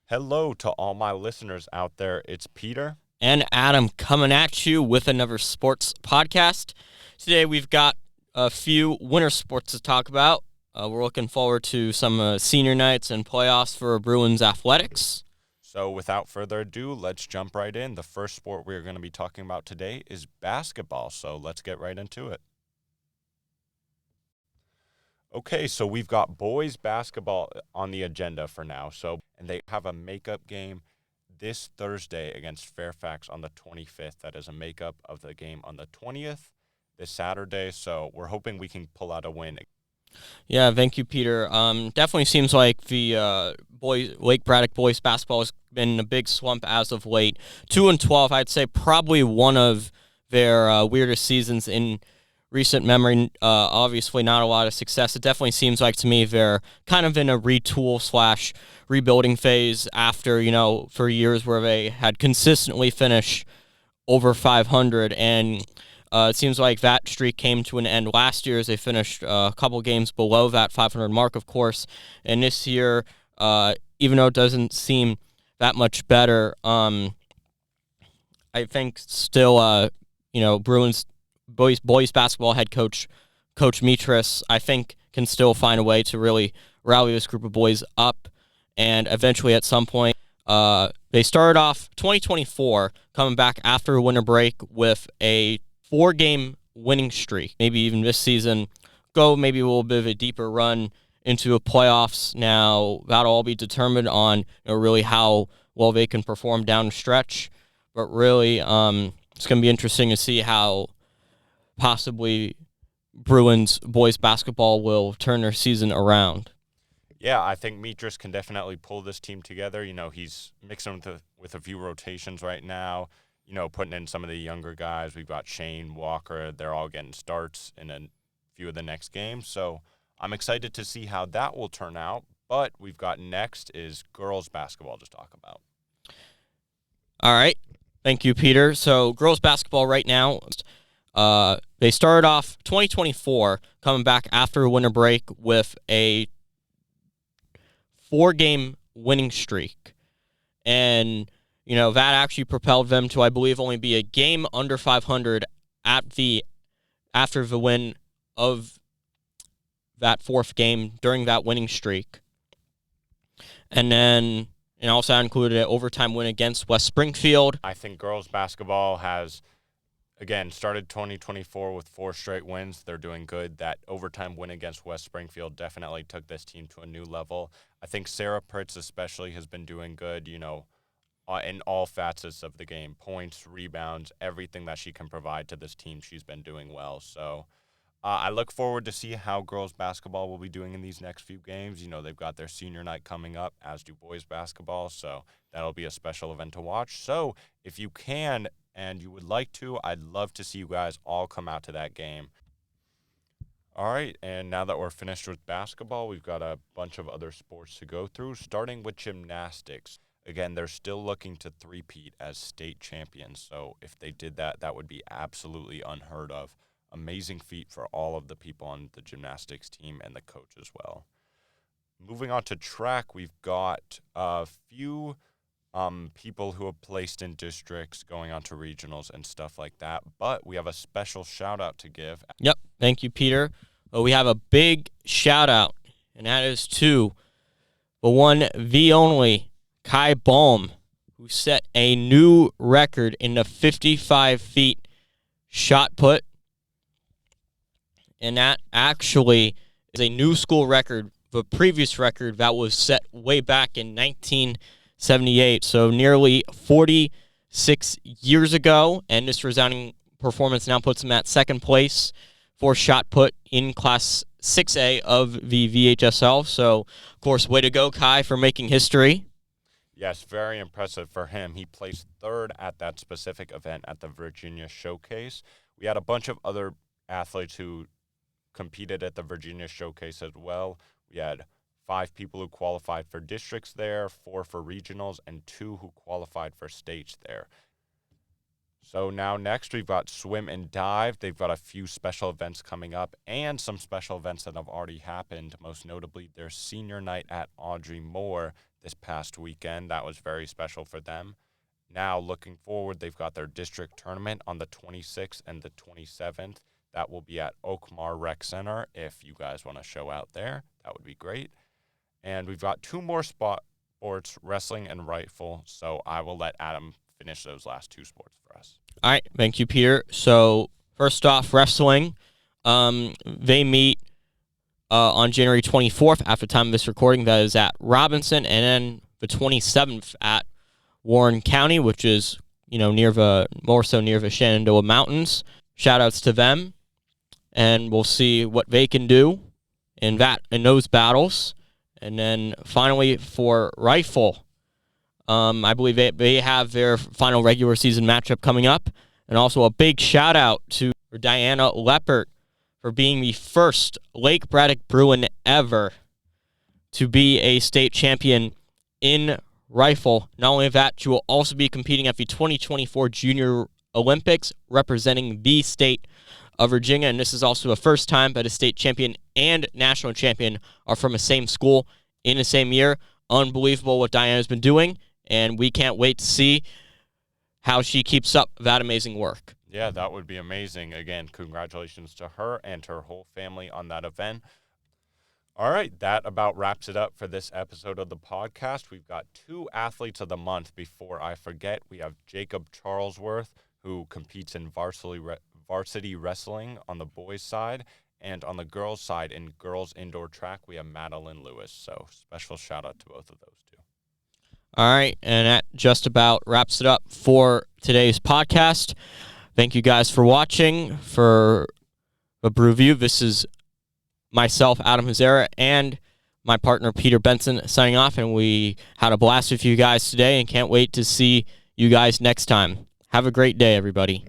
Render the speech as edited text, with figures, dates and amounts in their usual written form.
Hello to all my listeners out there. It's Peter. And Adam coming at you with another sports podcast. Today we've got a few winter sports to talk about. We're looking forward to some senior nights and playoffs for Bruins athletics. So, without further ado, let's jump right in. The first sport we're going to be talking about today is basketball. So, let's get right into it. Okay, so we've got boys basketball on the agenda for now. And they have a makeup game this Thursday against Fairfax on the 25th. That is a makeup of the game on the 20th this Saturday. So, we're hoping we can pull out a win. Yeah, thank you, Peter. Definitely seems like the Lake Braddock boys basketball has been in a big slump as of late. 2-12, I'd say probably one of their weirdest seasons in recent memory. Obviously, not a lot of success. It definitely seems like to me they're kind of in a retool / rebuilding phase after for years where they had consistently finished over 500 and. It seems like that streak came to an end last year as they finished a couple games below that 500 mark, of course. And this year, even though it doesn't seem that much better, I think still, Bruins boys basketball head Coach Mitras, I think can still find a way to really rally this group of boys up. And eventually, at some point, they started off 2024 coming back after a winter break with a 4-game winning streak. Maybe even this season, go maybe a little bit of a deeper run into the playoffs. Now, that'll all be determined on really how well they can perform down the stretch. But really, it's going to be interesting to see how possibly Bruins boys basketball will turn their season around. Yeah, I think Mitras can definitely pull this team together. He's mixing with a few rotations right now. Putting in some of the younger guys. We've got Shane, Walker. They're all getting starts in a few of the next games. So I'm excited to see how that will turn out. But we've got next is girls basketball to talk about. All right. Thank you, Peter. So girls basketball right now, they started off 2024 coming back after a winter break with a 4-game winning streak. And that actually propelled them to, I believe, only be a game under 500 after the win of that 4th game during that winning streak. And then also included an overtime win against West Springfield. I think girls basketball has, again, started 2024 with 4 straight wins. They're doing good. That overtime win against West Springfield definitely took this team to a new level. I think Sarah Pritz especially has been doing good, in all facets of the game, points, rebounds, everything that she can provide to this team, she's been doing well. So I look forward to see how girls basketball will be doing in these next few games. They've got their senior night coming up, as do boys basketball, so that'll be a special event to watch. So if you can and you would like to, I'd love to see you guys all come out to that game. All right, and now that we're finished with basketball, we've got a bunch of other sports to go through, starting with gymnastics. Again, they're still looking to three-peat as state champions, so if they did that, that would be absolutely unheard of. Amazing feat for all of the people on the gymnastics team and the coach as well. Moving on to track, we've got a few people who are placed in districts going on to regionals and stuff like that, but we have a special shout-out to give. Yep, thank you, Peter. Well, we have a big shout-out, and that is to the one, the only, Kai Baum, who set a new record in the 55 feet shot put. And that actually is a new school record, the previous record that was set way back in 1978. So nearly 46 years ago. And this resounding performance now puts him at second place for shot put in Class 6A of the VHSL. So, of course, way to go, Kai, for making history. Yes, very impressive for him. He placed third at that specific event at the Virginia Showcase. We had a bunch of other athletes who competed at the Virginia Showcase as well. We had 5 people who qualified for districts there, 4 for regionals, and 2 who qualified for states there. So now next we've got swim and dive. They've got a few special events coming up and some special events that have already happened, most notably their senior night at Audrey Moore this past weekend. That was very special for them. Now looking forward, they've got their district tournament on the 26th and the 27th. That will be at Oakmar Rec Center. If you guys want to show out there, that would be great. And we've got two more sports, wrestling and rifle. So I will let Adam finish those last two sports for us. All right, thank you, Peter. So first off, wrestling. They meet on January 24th after the time of this recording. That is at Robinson, and then the 27th at Warren County, which is more so near the Shenandoah Mountains. Shout outs to them, and we'll see what they can do in those battles. And then finally for rifle. I believe they have their final regular season matchup coming up. And also a big shout out to Diana Leppert for being the first Lake Braddock Bruin ever to be a state champion in rifle. Not only that, she will also be competing at the 2024 Junior Olympics representing the state of Virginia. And this is also the first time that a state champion and national champion are from the same school in the same year. Unbelievable what Diana's been doing. And we can't wait to see how she keeps up that amazing work. Yeah, that would be amazing. Again, congratulations to her and her whole family on that event. All right, that about wraps it up for this episode of the podcast. We've got two athletes of the month. Before I forget, we have Jacob Charlesworth, who competes in varsity wrestling on the boys' side. And on the girls' side, in girls' indoor track, we have Madeline Lewis. So special shout out to both of those two. All right, and that just about wraps it up for today's podcast. Thank you guys for watching for the Bru-View. This is myself, Adam Hazara, and my partner, Peter Benson, signing off, and we had a blast with you guys today and can't wait to see you guys next time. Have a great day, everybody.